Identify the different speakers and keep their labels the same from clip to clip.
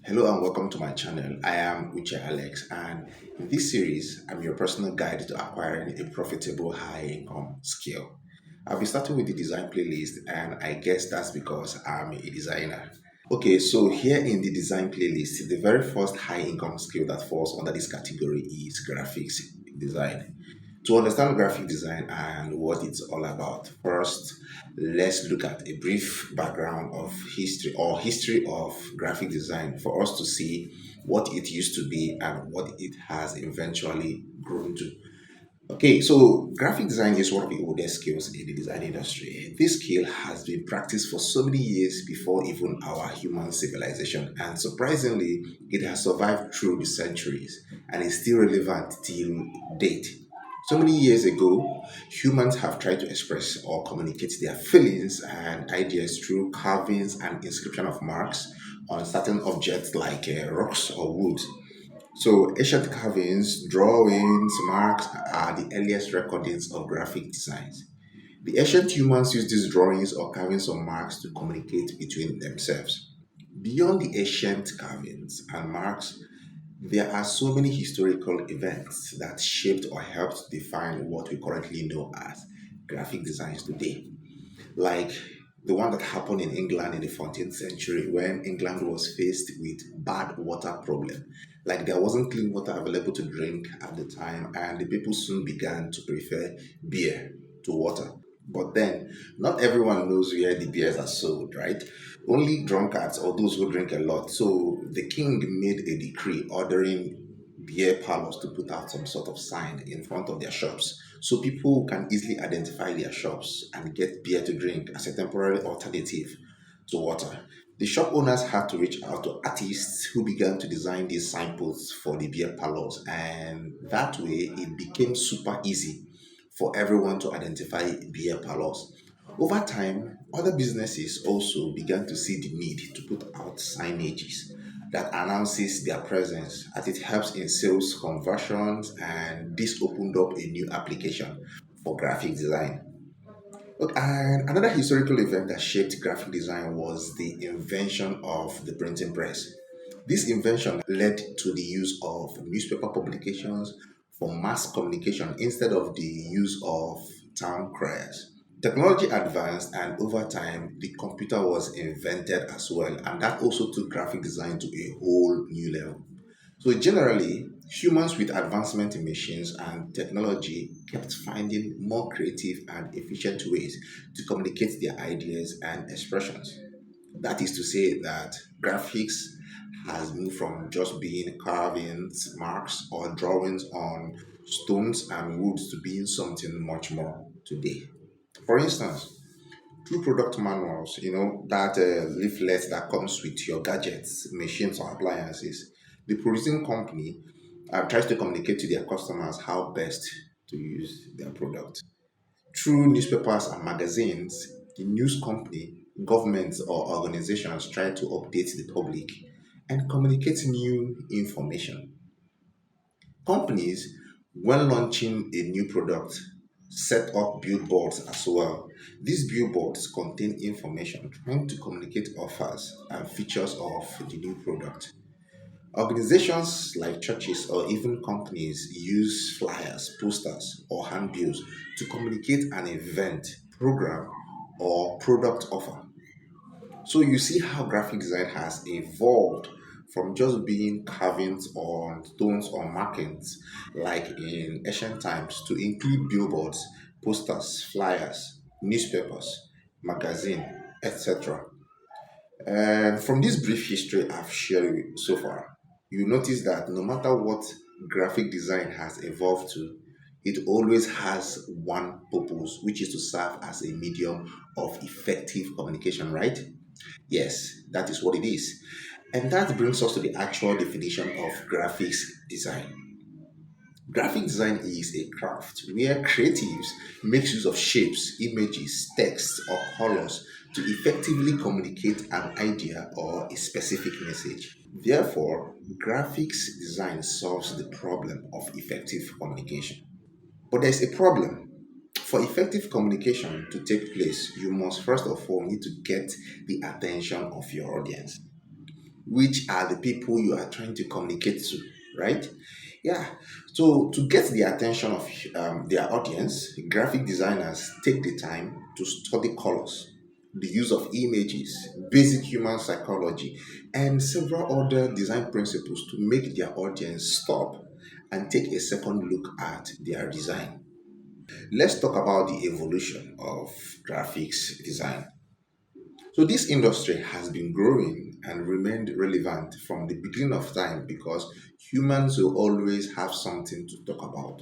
Speaker 1: Hello and welcome to my channel. I am Uche Alex, and in this series, I'm your personal guide to acquiring a profitable high income skill. I'll be starting with the design playlist, and I guess that's because I'm a designer. Okay, so here in the design playlist, the very first high income skill that falls under this category is graphics design. To understand graphic design and what it's all about, first let's look at a brief background of history of graphic design for us to see what it used to be and what it has eventually grown to. Okay, so graphic design is one of the oldest skills in the design industry. This skill has been practiced for so many years before even our human civilization, and surprisingly, it has survived through the centuries and is still relevant till date. So many years ago, humans have tried to express or communicate their feelings and ideas through carvings and inscription of marks on certain objects like rocks or wood. So, ancient carvings, drawings, marks are the earliest recordings of graphic designs. The ancient humans used these drawings or carvings or marks to communicate between themselves. Beyond the ancient carvings and marks, there are so many historical events that shaped or helped define what we currently know as graphic designs today, like the one that happened in England in the 14th century when England was faced with bad water problem. Like there wasn't clean water available to drink at the time, and the people soon began to prefer beer to water. But then, not everyone knows where the beers are sold, right? Only drunkards or those who drink a lot. So the king made a decree ordering beer parlors to put out some sort of sign in front of their shops so people can easily identify their shops and get beer to drink as a temporary alternative to water. The shop owners had to reach out to artists who began to design these signposts for the beer parlors, and that way it became super easy for everyone to identify beer parlors. Over time, other businesses also began to see the need to put out signages that announces their presence as it helps in sales conversions, and this opened up a new application for graphic design. Look, and another historical event that shaped graphic design was the invention of the printing press. This invention led to the use of newspaper publications for mass communication instead of the use of town criers. Technology advanced, and over time, the computer was invented as well, and that also took graphic design to a whole new level. So generally, humans with advancement in machines and technology kept finding more creative and efficient ways to communicate their ideas and expressions. That is to say that graphics has moved from just being carvings, marks, or drawings on stones and woods to being something much more today. For instance, through product manuals, that leaflet that comes with your gadgets, machines, or appliances, the producing company tries to communicate to their customers how best to use their product. Through newspapers and magazines, the news company, governments, or organizations try to update the public and communicate new information. Companies, when launching a new product, set up billboards as well. These billboards contain information trying to communicate offers and features of the new product. Organizations like churches or even companies use flyers, posters, or handbills to communicate an event, program, or product offer. So you see how graphic design has evolved from just being carvings on stones or markings like in ancient times to include billboards, posters, flyers, newspapers, magazine, etc. And from this brief history I've shared so far, you notice that no matter what graphic design has evolved to, it always has one purpose, which is to serve as a medium of effective communication, right? Yes, that is what it is. And that brings us to the actual definition of graphics design. Graphic design is a craft where creatives make use of shapes, images, text, or colors to effectively communicate an idea or a specific message. Therefore, graphics design solves the problem of effective communication. But there's a problem. For effective communication to take place, you must first of all need to get the attention of your audience. which are the people you are trying to communicate to, right? Yeah. So to get the attention of their audience, graphic designers take the time to study colors, the use of images, basic human psychology, and several other design principles to make their audience stop and take a second look at their design. Let's talk about the evolution of graphics design. So this industry has been growing and remained relevant from the beginning of time because humans will always have something to talk about.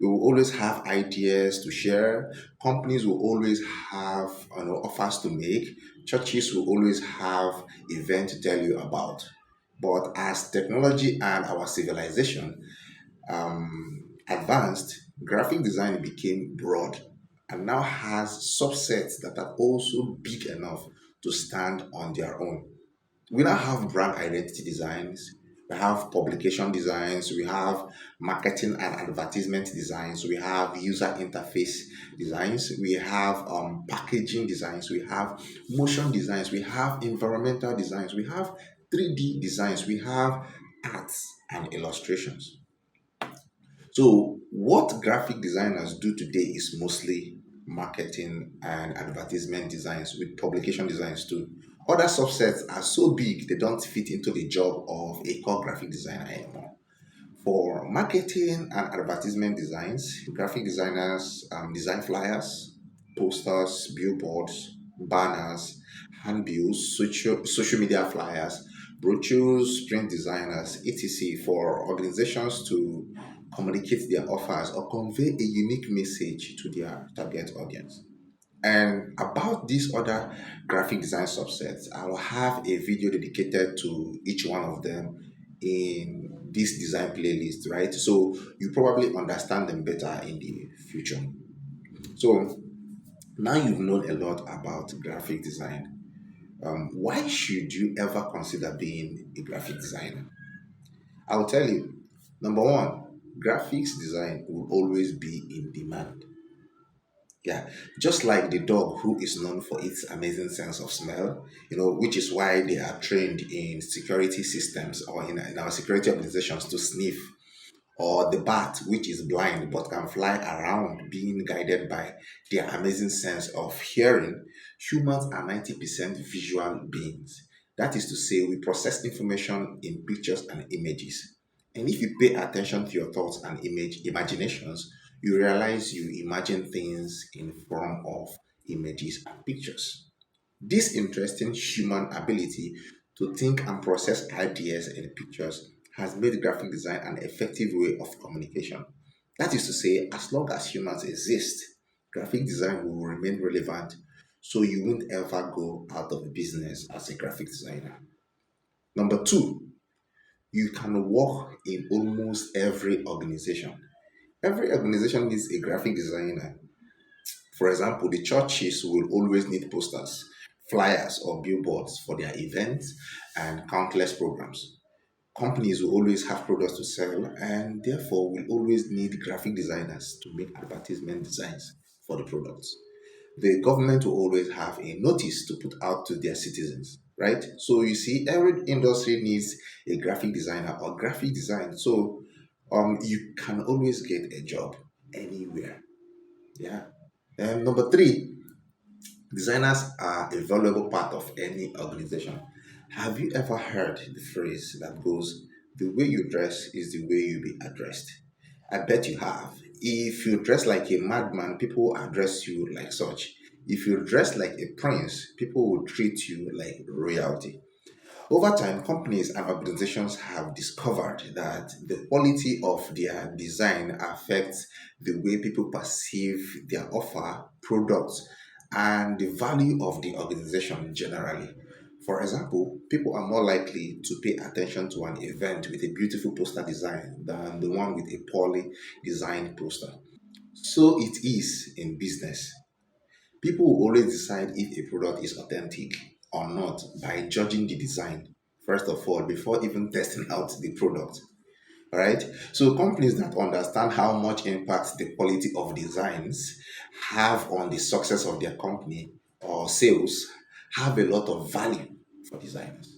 Speaker 1: We will always have ideas to share. Companies will always have offers to make. Churches will always have events to tell you about. But as technology and our civilization advanced, graphic design became broad and now has subsets that are also big enough to stand on their own. We now have brand identity designs, we have publication designs, we have marketing and advertisement designs, we have user interface designs, we have packaging designs, we have motion designs, we have environmental designs, we have 3D designs, we have arts and illustrations. So, what graphic designers do today is mostly marketing and advertisement designs with publication designs too. Other subsets are so big they don't fit into the job of a core graphic designer anymore. For marketing and advertisement designs, graphic designers design flyers, posters, billboards, banners, handbills, social media flyers, brochures, print designers, etc. for organizations to communicate their offers or convey a unique message to their target audience. And about these other graphic design subsets, I will have a video dedicated to each one of them in this design playlist, right? So you probably understand them better in the future. So now you've known a lot about graphic design. Why should you ever consider being a graphic designer? I'll tell you. Number one, graphics design will always be in demand. Yeah, just like the dog who is known for its amazing sense of smell, which is why they are trained in security systems or in our security organizations to sniff, or the bat, which is blind but can fly around being guided by their amazing sense of hearing. Humans are 90% visual beings. That is to say, we process information in pictures and images. And if you pay attention to your thoughts and imaginations, you realize you imagine things in form of images and pictures. This interesting human ability to think and process ideas in pictures has made graphic design an effective way of communication. That is to say, as long as humans exist, graphic design will remain relevant, so you won't ever go out of business as a graphic designer. Number two, you can work in almost every organization. Every organization needs a graphic designer. For example, the churches will always need posters, flyers, or billboards for their events and countless programs. Companies will always have products to sell and therefore will always need graphic designers to make advertisement designs for the products. The government will always have a notice to put out to their citizens, right? So you see, every industry needs a graphic designer or graphic design. So you can always get a job anywhere. Yeah. And number three, designers are a valuable part of any organization. Have you ever heard the phrase that goes, the way you dress is the way you be addressed? I bet you have. If you dress like a madman, people address you like such. If you dress like a prince, people will treat you like royalty. Over time, companies and organizations have discovered that the quality of their design affects the way people perceive their offer, products, and the value of the organization generally. For example, people are more likely to pay attention to an event with a beautiful poster design than the one with a poorly designed poster. So it is in business. People will always decide if a product is authentic or not by judging the design, first of all, before even testing out the product. All right. So companies that understand how much impact the quality of designs have on the success of their company or sales have a lot of value for designers.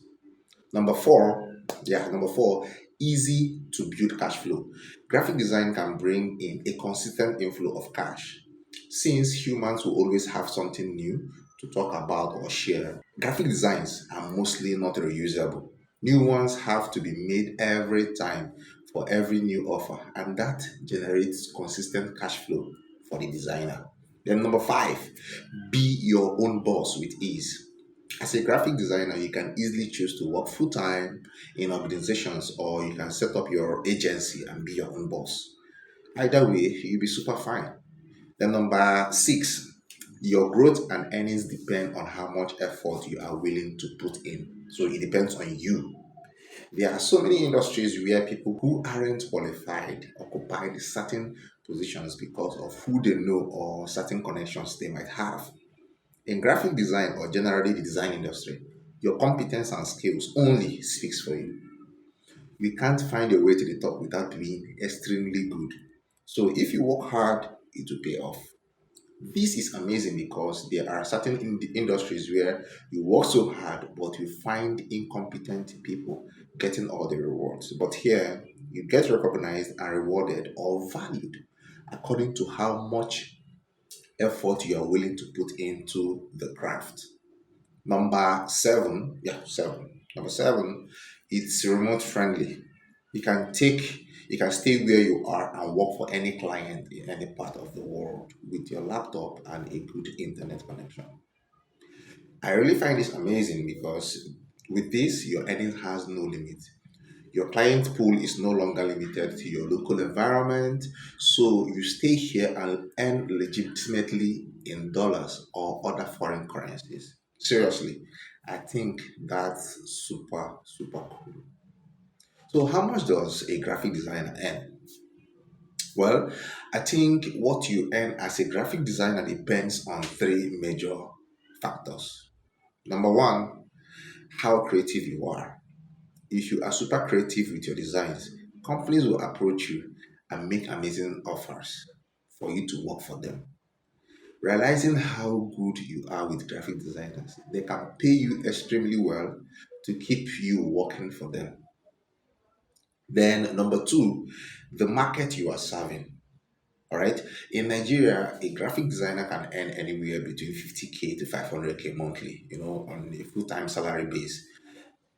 Speaker 1: Number four, easy to build cash flow. Graphic design can bring in a consistent inflow of cash. Since humans will always have something new to talk about or share, graphic designs are mostly not reusable. New ones have to be made every time for every new offer, and that generates consistent cash flow for the designer. Then, number five, be your own boss with ease. As a graphic designer, you can easily choose to work full time in organizations, or you can set up your agency and be your own boss. Either way, you'll be super fine. Then, number six, your growth and earnings depend on how much effort you are willing to put in. So it depends on you. There are so many industries where people who aren't qualified occupy the certain positions because of who they know or certain connections they might have. In graphic design or generally the design industry, your competence and skills only speaks for you. You can't find your way to the top without being extremely good. So if you work hard, it will pay off. This is amazing because there are certain industries where you work so hard, but you find incompetent people getting all the rewards. But here, you get recognized and rewarded or valued according to how much effort you are willing to put into the craft. Number seven, yeah, seven. Number seven, it's remote friendly. You can take, you can stay where you are and work for any client in any part of the world with your laptop and a good internet connection. I really find this amazing because with this, your earning has no limit. Your client pool is no longer limited to your local environment, so you stay here and earn legitimately in dollars or other foreign currencies. Seriously, I think that's super, super cool. So, how much does a graphic designer earn? Well, I think what you earn as a graphic designer depends on three major factors. Number one, how creative you are. If you are super creative with your designs, companies will approach you and make amazing offers for you to work for them. Realizing how good you are with graphic designers, they can pay you extremely well to keep you working for them. Then, number two, the market you are serving. All right. In Nigeria, a graphic designer can earn anywhere between 50K to 500K monthly, on a full time salary base.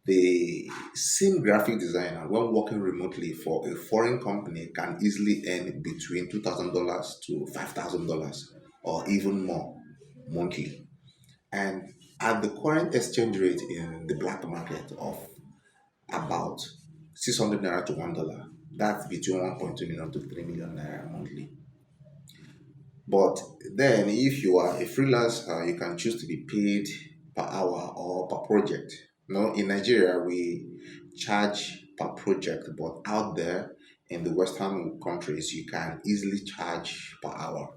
Speaker 1: The same graphic designer, when working remotely for a foreign company, can easily earn between $2,000 to $5,000 or even more monthly. And at the current exchange rate in the black market of about 600 naira to $1, that's between 1.2 million to 3 million naira monthly. But then, if you are a freelancer, you can choose to be paid per hour or per project. In Nigeria, we charge per project, but out there in the Western countries, you can easily charge per hour.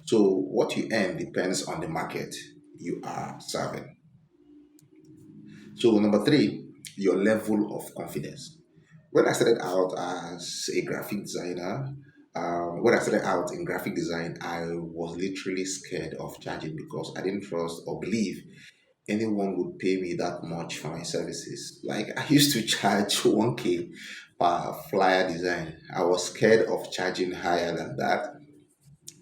Speaker 1: So, what you earn depends on the market you are serving. So, number three, your level of confidence. When I started out as a graphic designer, when I started out in graphic design, I was literally scared of charging because I didn't trust or believe anyone would pay me that much for my services. Like I used to charge 1K per flyer design. I was scared of charging higher than that.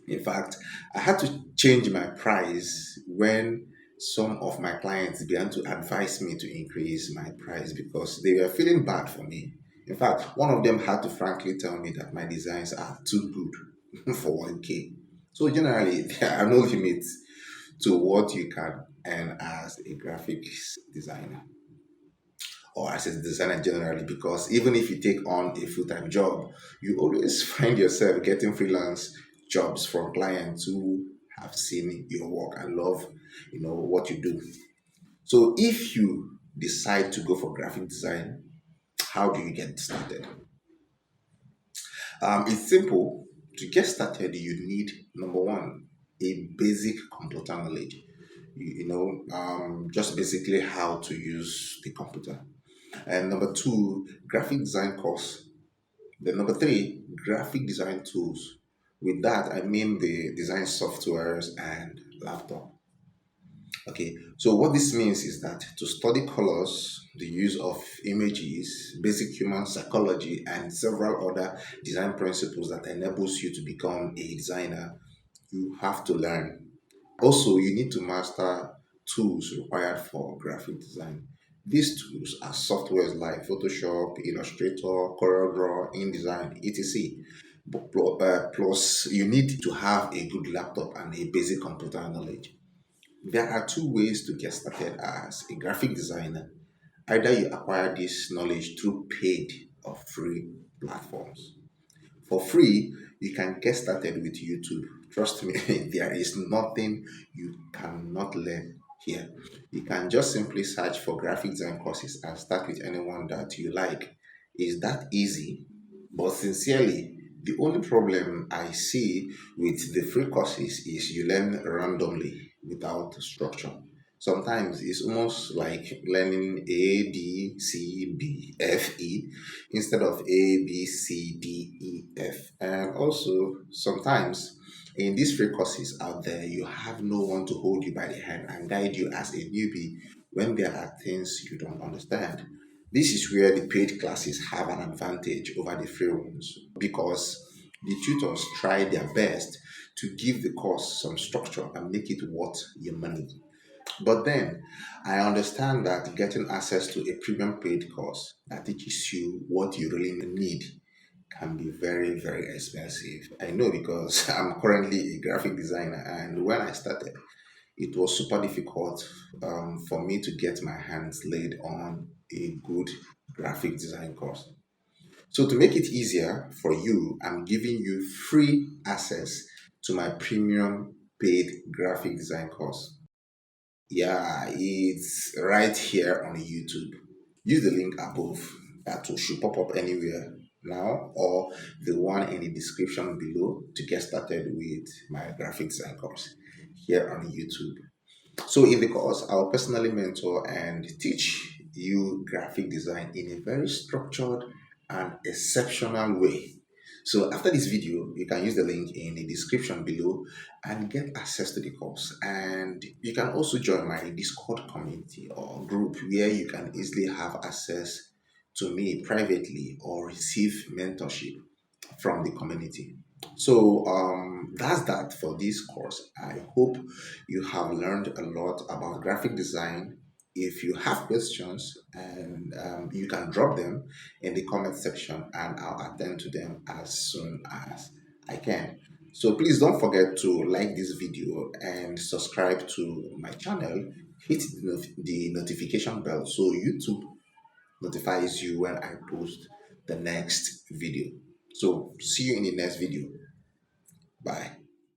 Speaker 1: In fact, I had to change my price when some of my clients began to advise me to increase my price because they were feeling bad for me. In fact, one of them had to frankly tell me that my designs are too good for 1K. So, generally, there are no limits to what you can earn as a graphics designer or as a designer generally because even if you take on a full-time job, you always find yourself getting freelance jobs from clients who have seen your work and love what you do. So if you decide to go for graphic design, how do you get started? It's simple. To get started, you need number one, a basic computer knowledge. Just basically how to use the computer. And number two, graphic design course. Then number three, graphic design tools. With that, I mean the design softwares and laptop. Okay, so what this means is that to study colors, the use of images, basic human psychology, and several other design principles that enables you to become a designer, you have to learn. Also, you need to master tools required for graphic design. These tools are softwares like Photoshop, Illustrator, CorelDRAW, InDesign, etc. Plus, you need to have a good laptop and a basic computer knowledge. There are two ways to get started as a graphic designer. Either you acquire this knowledge through paid or free platforms. For free, you can get started with YouTube. Trust me, there is nothing you cannot learn here. You can just simply search for graphic design courses and start with anyone that you like. Is that easy? But sincerely, the only problem I see with the free courses is you learn randomly without structure. Sometimes it's almost like learning A, B, C, B, F, E instead of A, B, C, D, E, F. And also, sometimes in these free courses out there, you have no one to hold you by the hand and guide you as a newbie when there are things you don't understand. This is where the paid classes have an advantage over the free ones because the tutors try their best to give the course some structure and make it worth your money. But then I understand that getting access to a premium paid course that teaches you what you really need can be very, very expensive. I know because I'm currently a graphic designer, and when I started, it was super difficult for me to get my hands laid on a good graphic design course. So, to make it easier for you, I'm giving you free access to my premium paid graphic design course. Yeah, it's right here on YouTube. Use the link above that should pop up anywhere now or the one in the description below to get started with my graphic design course here on YouTube. So in the course, I'll personally mentor and teach you graphic design in a very structured and exceptional way. So after this video, you can use the link in the description below and get access to the course. And you can also join my Discord community or group where you can easily have access to me privately or receive mentorship from the community. So that's that for this course. I hope you have learned a lot about graphic design. If you have questions, and you can drop them in the comment section, and I'll attend to them as soon as I can. So please don't forget to like this video and subscribe to my channel. Hit the notification bell so YouTube notifies you when I post the next video. So see you in the next video. Bye.